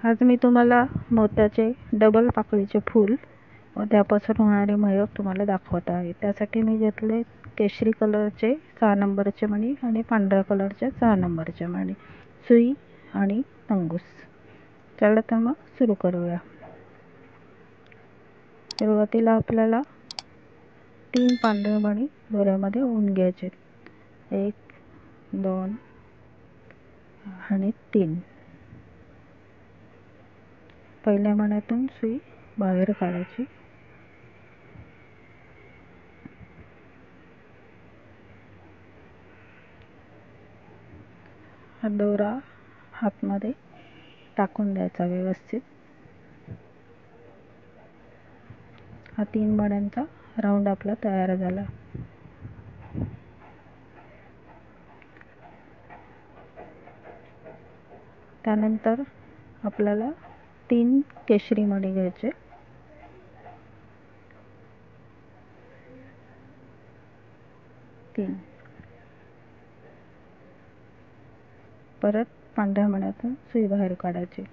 आज मी तुम्हाला मोत्याचे डबल पाकळीचे फूल व त्यापासून होणारे मयूर तुम्हाला दाखवत आहे। त्यासाठी मी घेतले केशरी कलरचे 6 नंबरचे मणी आणि पांढऱ्या कलरचे 6 नंबरचे मणी, सुई आणि तंगूस। चला तर मग सुरू करूया। सुरुवातीला आपल्याला 3 पांढरे मणी दोऱ्यामध्ये ओवून घ्यायचे। 1 2 आणि 3। पहिल्या मण्यातून सुई बाहेर काढायची। हा दोरा हातमध्ये टाकून द्यायचा व्यवस्थित। हा 3 मण्यांचा राऊंड आपला तयार झाला। त्यानंतर आपल्याला 3 केशरी मणी घ्यायचे। 3 परत पांढऱ्या मण्यातून सुई बाहेर काढायची।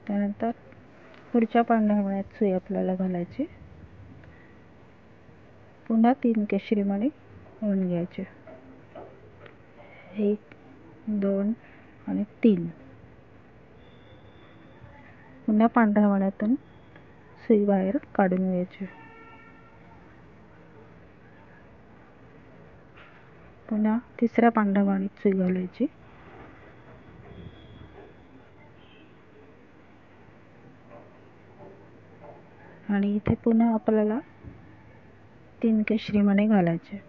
त्यानंतर पुढच्या पांढऱ्या मण्यात सुई आपल्याला घालायची। पुन्हा 3 केशरी मणी ओवून घ्यायचे। 1 2 आणि 3। पुन्हा पांढऱ्या मण्यातून सुई बाहेर काढून घ्यायची। पुन्हा तिसऱ्या पांढऱ्या मणीत सुई घालायची। आणि इथे पुन्हा आपल्याला 3 केशरी मणी घालायचे।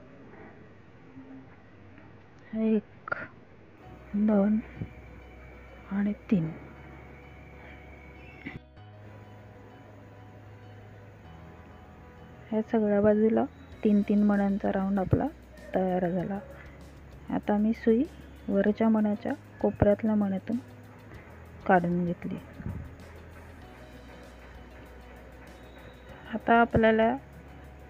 1 2 आणि 3। ह्या सगळ्या बाजूला 3-3 मण्यांचा राऊंड आपला तयार झाला। आता मी सुई वरच्या मण्याच्या कोपऱ्यातल्या मण्यातून काढून घेतली। आता आपल्याला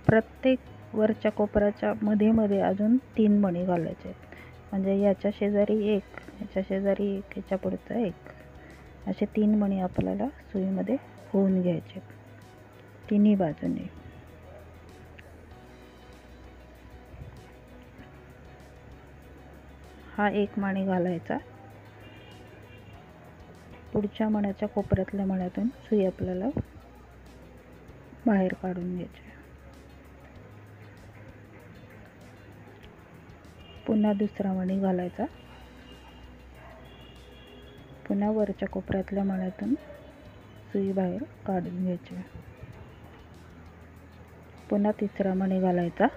प्रत्येक वरच्या कोपऱ्याच्या मध्ये अजून 3 मणी घालायचे आहेत। म्हणजे याच्या शेजारी 1, याच्या शेजारी 1, याच्या पुढचा 1, असे 3 मणी आपल्याला सुईमध्ये होऊन घ्यायचे तिन्ही बाजूने। हा 1 मणी घालायचा। पुढच्या मण्याच्या कोपऱ्यातल्या मण्यातून सुई आपल्याला बाहेर काढून घ्यायची। पुन्हा दुसरा मणी घालायचा। पुन्हा वरच्या कोपऱ्यातल्या मण्यातून सुई बाहेर काढून घ्यायची। पुन्हा तिसरा मणी घालायचा।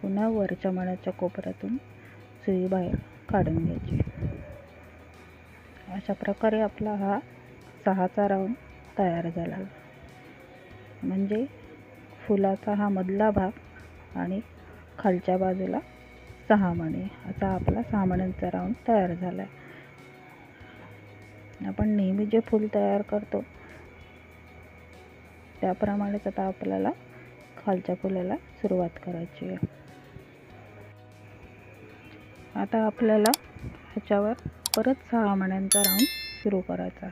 पुन्हा वरच्या मण्याच्या कोपऱ्यातून सुई बाहेर काढून घ्यायची। अशा प्रकारे आपला हा 6चा राऊंड तयार झाला। म्हणजे फुलाचा हा मधला भाग आणि खालच्या बाजूला 6 मणी, असा आपला 6 मण्यांचा राऊंड तयार झाला। आपण नेहमी जे फूल तयार करतो त्याप्रमाणेच आता आपल्याला खालच्या फुलाला सुरुवात करायची आहे। आता आपल्याला ह्याच्यावर परत 6 मण्यांचा राऊंड सुरू करायचा।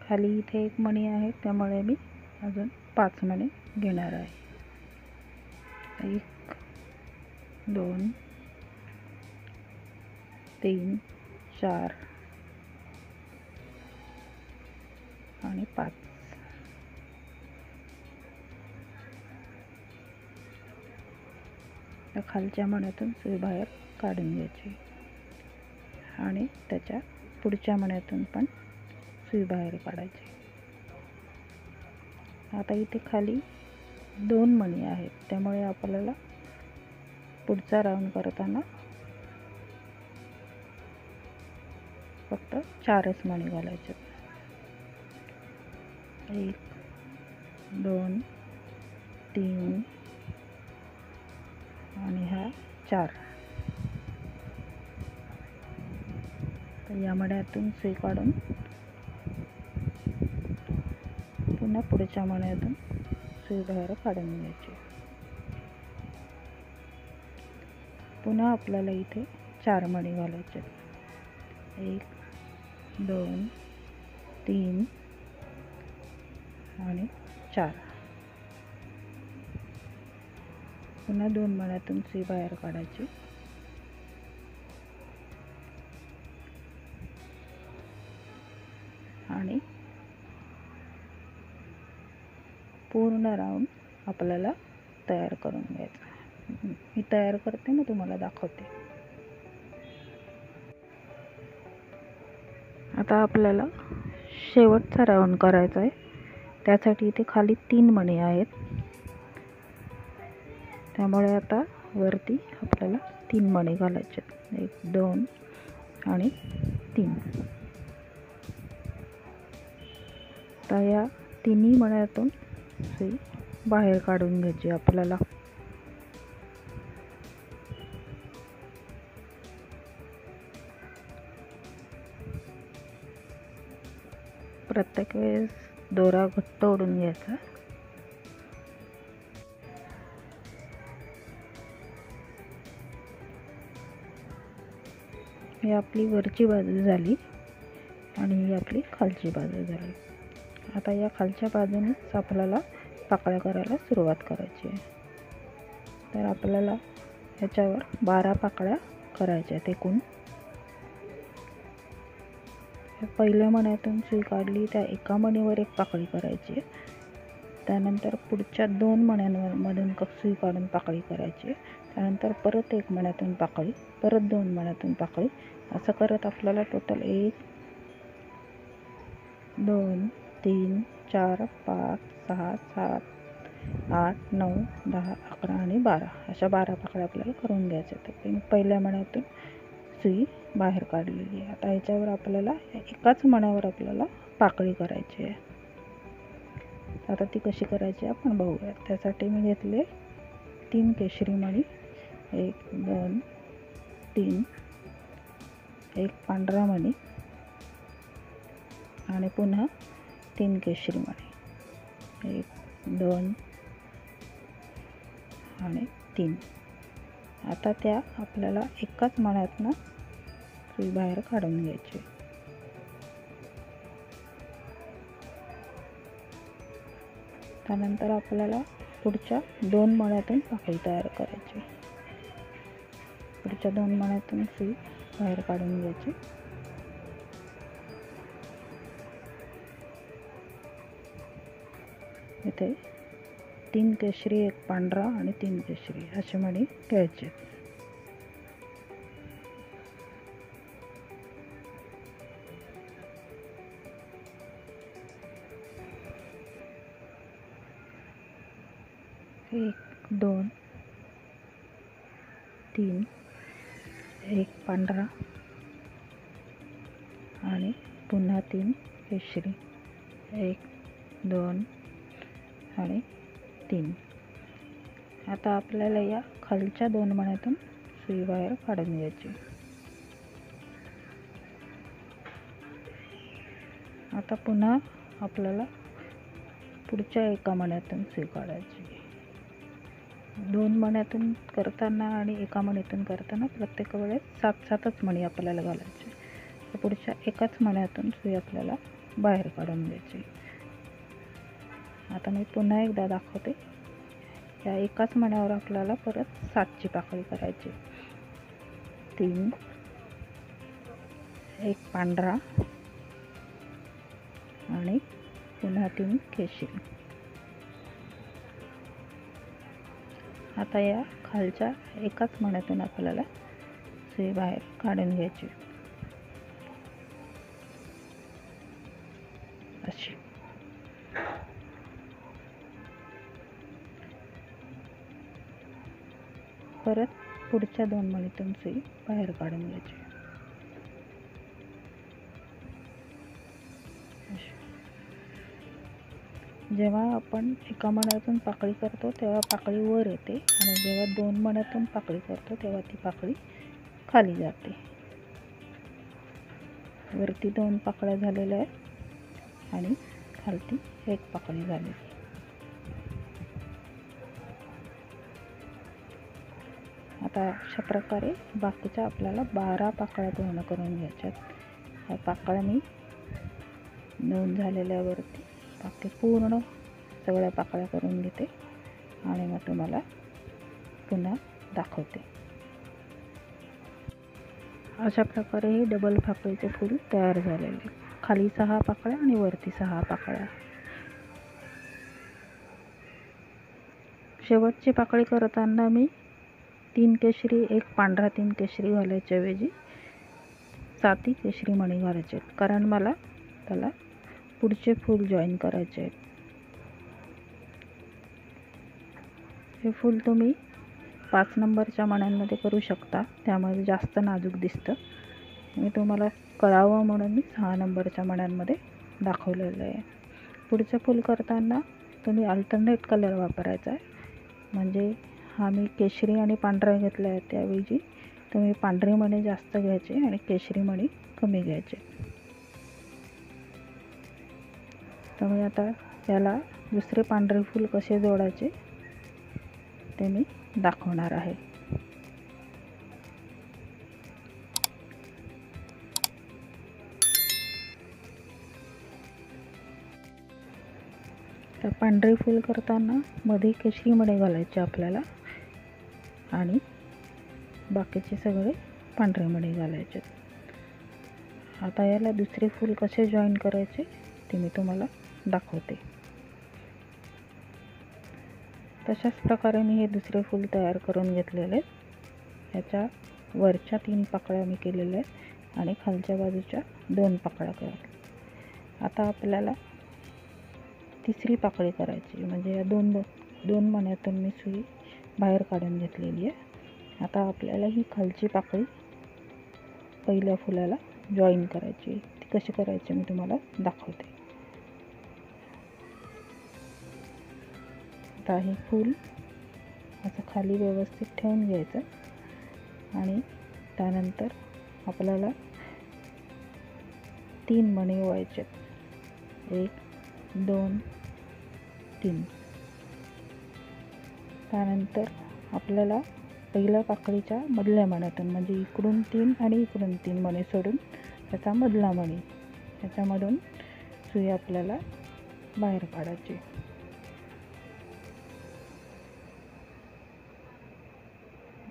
खाली इथे 1 मणी आहे, त्यामुळे मी अजून 5 मणी घेणार आहे। 1 2 3 4 आणि 5। त्या खालच्या मण्यातून सुई बाहेर काढून घ्यायची आणि त्याच्या पुढच्या मण्यातून पण सुई बाहेर काढायची। आता इथे खाली 2 मणी आहेत, त्यामुळे आपल्याला पुढचा राऊंड करताना फक्त 4च मणी घालायचे। 1 2 3 आणि हा 4। तर या मण्यातून सुई काढून पुन्हा पुढच्या मण्यातून सुई बाहेर काढून घ्यायची। पुन्हा आपल्याला इथे 4 मणी घालायचे. 1 2 3 आणि 4. पुन्हा 2 मण्यातून सुई बाहेर काढायची आणि पूर्ण राऊंड आपल्याला तयार करून घ्यायचा. मी तयार करते ना, तुम्हाला दाखवते. आता आपल्याला शेवटचा राऊंड करायचा आहे. त्यासाठी इथे खाली 3 मणी आहेत, त्यामुळे आता वरती आपल्याला 3 मणी घालायचे. 1 2 आणि 3. आता या तिन्ही मण्यातून सुई बाहेर काढून घ्यायची आपल्याला. प्रत्येक वेळेस दोरा घट्ट ओढून घ्यायचा. ही आपली वरची बाजू झाली आणि ही आपली खालची बाजू झाली. आता या खालच्या बाजूनेच आपल्याला पाकळ्या करायला सुरुवात करायची आहे. तर आपल्याला ह्याच्यावर 12 पाकळ्या करायच्या आहेत एकूण. पहिल्या मण्यातून सुई काढली, त्या एका मणीवर एक पाकळी करायची. त्यानंतर पुढच्या 2 मण्यांमधून सुई काढून पाकळी करायची. त्यानंतर परत 1 मण्यातून पाकळी, परत 2 मण्यातून पाकळी, असं करत आपल्याला टोटल 1 2 3 4 5 6 7 8 9 10 11 आणि 12 अशा 12 पाकळ्या आपल्याला करून घ्यायच्या. तर पहिल्या मण्यातून सुई बाहेर काढलेली आहे. आता ह्याच्यावर आपल्याला एकाच मण्यावर आपल्याला पाकळी करायची आहे. आता ती कशी करायची आपण बघूया. त्यासाठी मी घेतले 3 केशरी मणी. 1 2 3, एक पांढरा मणी आणि पुन्हा 3 केशरी मणी. 1 2 आणि 3. आता त्या आपल्याला एकाच मण्यातनं सुई बाहेर काढून घ्यायची. त्यानंतर आपल्याला पुढच्या 2 मण्यातून पाकळी तयार करायची. पुढच्या 2 मण्यातून सुई बाहेर काढून घ्यायची. इथे 3 केशरी, 1 पांढरा आणि 3 केशरी असे मणी घ्यायचे. एक 2 3, एक पांढरा आणि पुन्हा 3 केशरी. 1 2 आणि 3. आता आपल्याला या खालच्या 2 मण्यातून सुई बाहेर काढून घ्यायची. आता पुन्हा आपल्याला पुढच्या एका मण्यातून सुई काढायची. 2 मण्यातून करताना आणि एका मणीतून करताना प्रत्येक वेळेस 7-7च मणी आपल्याला घालायचे. तर पुढच्या एकाच मण्यातून सुई आपल्याला बाहेर काढून घ्यायची. आता मी पुन्हा एकदा दाखवते. या एकाच मण्यावर आपल्याला परत 7ची पाकळी करायची. 3, एक पांढरा आणि पुन्हा 3 केशरी. आता या खालच्या एकाच मण्यातून आपल्याला सुई बाहेर काढून घ्यायची. अशी परत पुढच्या 2 मणीतून सुई बाहेर काढून घ्यायची. जेव्हा आपण एका मण्यातून पाकळी करतो तेव्हा पाकळी वर येते आणि जेव्हा 2 मण्यातून पाकळी करतो तेव्हा ती पाकळी खाली जाते. वरती 2 पाकळ्या झालेल्या आहेत आणि खालती 1 पाकळी झालेली. आता अशा प्रकारे बाकीच्या आपल्याला 12 पाकळ्या पूर्ण करून घ्यायच्यात. ह्या पाकळ्या मी 9 झालेल्यावरती बाकी पूर्ण सगळ्या पाकळ्या करून घेते आणि मग तुम्हाला पुन्हा दाखवते. अशा प्रकारे हे डबल पाकळीचे फूल तयार झालेले. खाली 6 पाकळ्या आणि वरती 6 पाकळ्या. शेवटची पाकळी करताना मी 3 केशरी 1 पांढरा 3 केशरी घालायच्या ऐवजी 7 केशरी मणी घालायचे, कारण मला त्याला पुढचे फूल जॉईन करायचे आहेत. हे फूल तुम्ही 5 नंबरच्या मण्यांमध्ये करू शकता, त्यामुळे जास्त नाजूक दिसतं. मी तुम्हाला कळावं म्हणून मी 6 नंबरच्या मण्यांमध्ये दाखवलेलं आहे. पुढचं फूल करताना तुम्ही अल्टरनेट कलर वापरायचा आहे. म्हणजे हा मी केशरी आणि पांढरा घेतला आहे, त्याऐवजी तुम्ही पांढरे मणी जास्त घ्यायचे आणि केशरी मणी कमी घ्यायचे. तुम्ही आता याला दुसरे पांढरे फूल कसे जोडायचे ते मी दाखवणार आहे. तर पांढरे फूल करताना मध्ये केशरी मणी घालायचे आपल्याला आणि बाकीचे सगळे पांढरे मणी घालायचे. आता याला दुसरे फूल कसे जॉईन करायचे ते मी तुम्हाला दाखवते. तशाच प्रकारे मी हे दुसरे फूल तयार करून घेतलेले आहेत. याच्या वरच्या 3 पाकळ्या मी केलेल्या आहेत आणि खालच्या बाजूच्या 2 पाकळ्या केल्या. आता आपल्याला तिसरी पाकळी करायची. म्हणजे या दोन मण्यातून मी सुई बाहेर काढून घेतलेली आहे. आता आपल्याला ही खालची पाकळी पहिल्या फुलाला जॉईन करायची. ती कशी करायची मी तुम्हाला दाखवते. आता हे फूल असं खाली व्यवस्थित ठेवून घ्यायचं आणि त्यानंतर आपल्याला 3 मणी ओवायचे. 1 2 3. त्यानंतर आपल्याला पहिल्या पाकळीच्या मधल्या मण्यातून म्हणजे इकडून 3 आणि इकडून 3 मणी सोडून त्याचा मधला मणी त्याच्यामधून सुई आपल्याला बाहेर काढायची.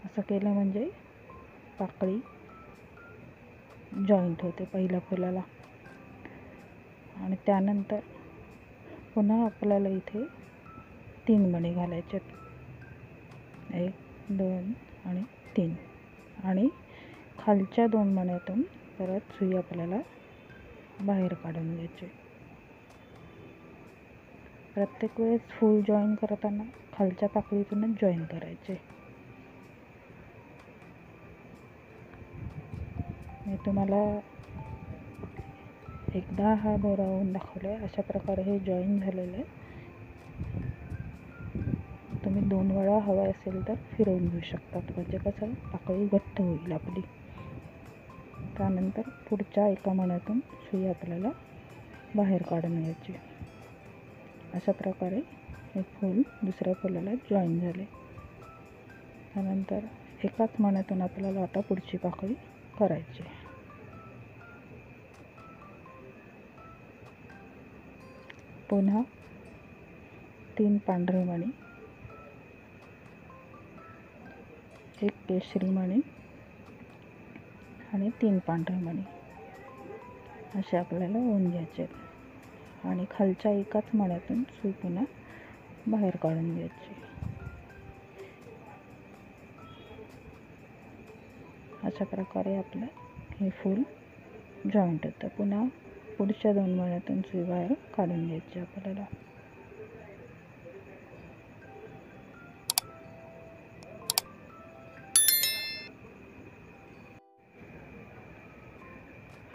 असं केलं म्हणजे पाकळी जॉईंट होते पहिल्या फुलाला. आणि त्यानंतर पुन्हा आपल्याला इथे 3 मणी घालायचे. 1 2 आणि 3 आणि खालच्या 2 मण्यातून परत सुई आपल्याला बाहेर काढून घ्यायची. प्रत्येक वेळेस फूल जॉईन करताना खालच्या पाकळीतूनच जॉईन करायचे. मी तुम्हाला एकदा हा दोरावून दाखवला आहे. अशा प्रकारे हे जॉईन झालेलं आहे. तुम्ही 2 वेळा हवा असेल तर फिरवून घेऊ शकतात, म्हणजे कसं पाकळी घट्ट होईल आपली. त्यानंतर पुढच्या एका मण्यातून सुई आपल्याला बाहेर काढून घ्यायची. अशा प्रकारे हे फूल दुसऱ्या फुलाला जॉईन झाले. त्यानंतर एकाच मण्यातून आपल्याला आता पुढची पाकळी करायची. पुन्हा 3 पांढरे मणी, 1 केशरी मणी आणि 3 पांढरे मणी असे आपल्याला ओवून घ्यायचे आणि खालच्या एकाच मण्यातून सुई पुन्हा बाहेर काढून घ्यायची. अशा प्रकारे आपलं हे फूल जॉईंट होतं. पुन्हा पुढच्या 2 मण्यातून सुई बाहेर काढून घ्यायची आपल्याला.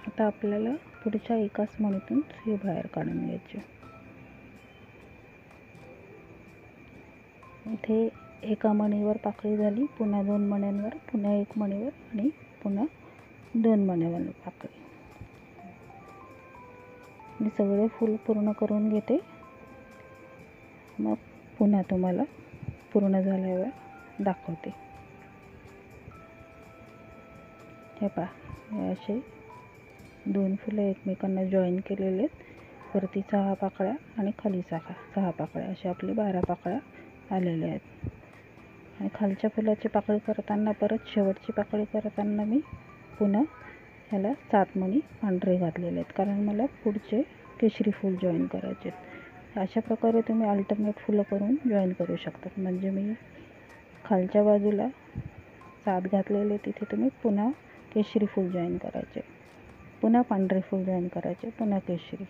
आता आपल्याला पुढच्या एकाच मणीतून सुई बाहेर काढून घ्यायची. इथे एका मणीवर पाकळी झाली, पुन्हा 2 मण्यांवर, पुन्हा 1 मणीवर आणि पुन्हा 2 मण्यांवर पाकळी. मी सगळे फूल पूर्ण करून घेते, मग पुन्हा तुम्हाला पूर्ण झाल्यावर दाखवते. हे पहा, हे असे 2 फुलं एकमेकांना जॉईन केलेले आहेत. वरती 6 पाकळ्या आणि खाली 6 पाकळ्या, अशा आपले 12 पाकळ्या आलेल्या आहेत. आणि खालच्या फुलाची पाकळी करताना परत शेवटची पाकळी करताना मी पुन्हा ह्याला 7 मणी पांढरे घातलेले आहेत, कारण मला पुढचे केशरी फूल जॉईन करायचे आहेत. अशा प्रकारे तुम्ही अल्टरनेट फुलं करून जॉईन करू शकतात. म्हणजे मी खालच्या बाजूला 7 घातलेले, तिथे तुम्ही पुन्हा केशरी फूल जॉईन करायचे, पुन्हा पांढरे फूल जॉईन करायचे, पुन्हा केशरी.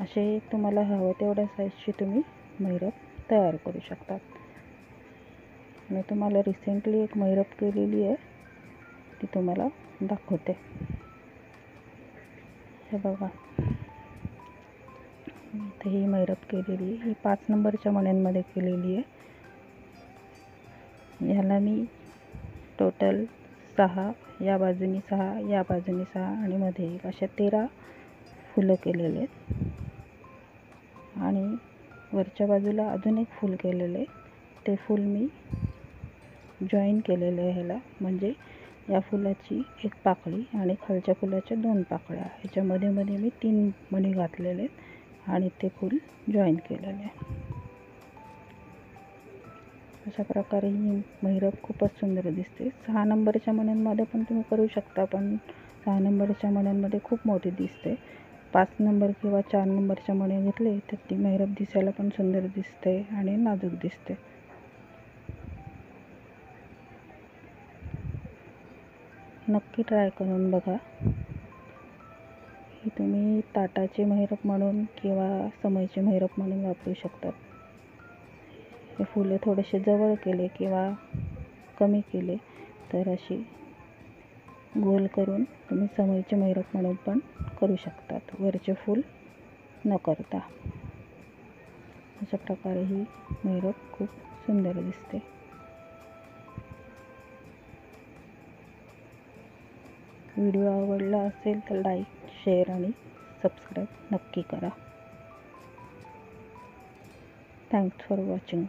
असे तुम्हाला हवं तेवढ्या साईजची तुम्ही महिरप तयार करू शकतात. मी तुम्हाला रिसेंटली एक महिरप केलेली आहे, ती तुम्हाला दाखवते. हे बघा, इथे ही महिरप केलेली, ही 5 नंबरच्या मण्यांमध्ये केलेली आहे. ह्याला मी टोटल 6, या बाजूनी 6, या बाजूनी 6 आणि मध्ये 1, अशा 13 फुलं केलेले आहेत. आणि वरच्या बाजूला अजून एक फूल केलेले, ते फूल मी जॉईन केलेले आहे ह्याला. म्हणजे या फुलाची 1 पाकळी आणि खालच्या फुलाच्या 2 पाकळ्या, ह्याच्यामध्ये मी 3 मणी घातलेले आहेत आणि ते फूल जॉईन केलेले आहे. अशा प्रकारे ही महिरप खूपच सुंदर दिसते. 6 नंबरच्या मण्यांमध्ये पण तुम्ही करू शकता, पण 6 नंबरच्या मण्यांमध्ये खूप मोठी दिसते. 5 नंबर किंवा 4 नंबरच्या मण्या घेतले तर ती महिरप दिसायला पण सुंदर दिसते आणि नाजूक दिसते. नक्की ट्राय करून बघा. ही तुम्ही ताटाची महिरप म्हणून किंवा समईची महिरप म्हणून वापरू शकतात. हे फुले थोडेसे जवळ केले किंवा कमी केले तर अशी गोल करून तुम्ही समईची महिरप म्हणून पण करू शकतात, वरचे फूल न करता. अशा प्रकारे ही महिरप खूप सुंदर दिसते. व्हिडिओ आवडला असेल तर लाईक, शेअर आणि सबस्क्राईब नक्की करा. Thanks for watching.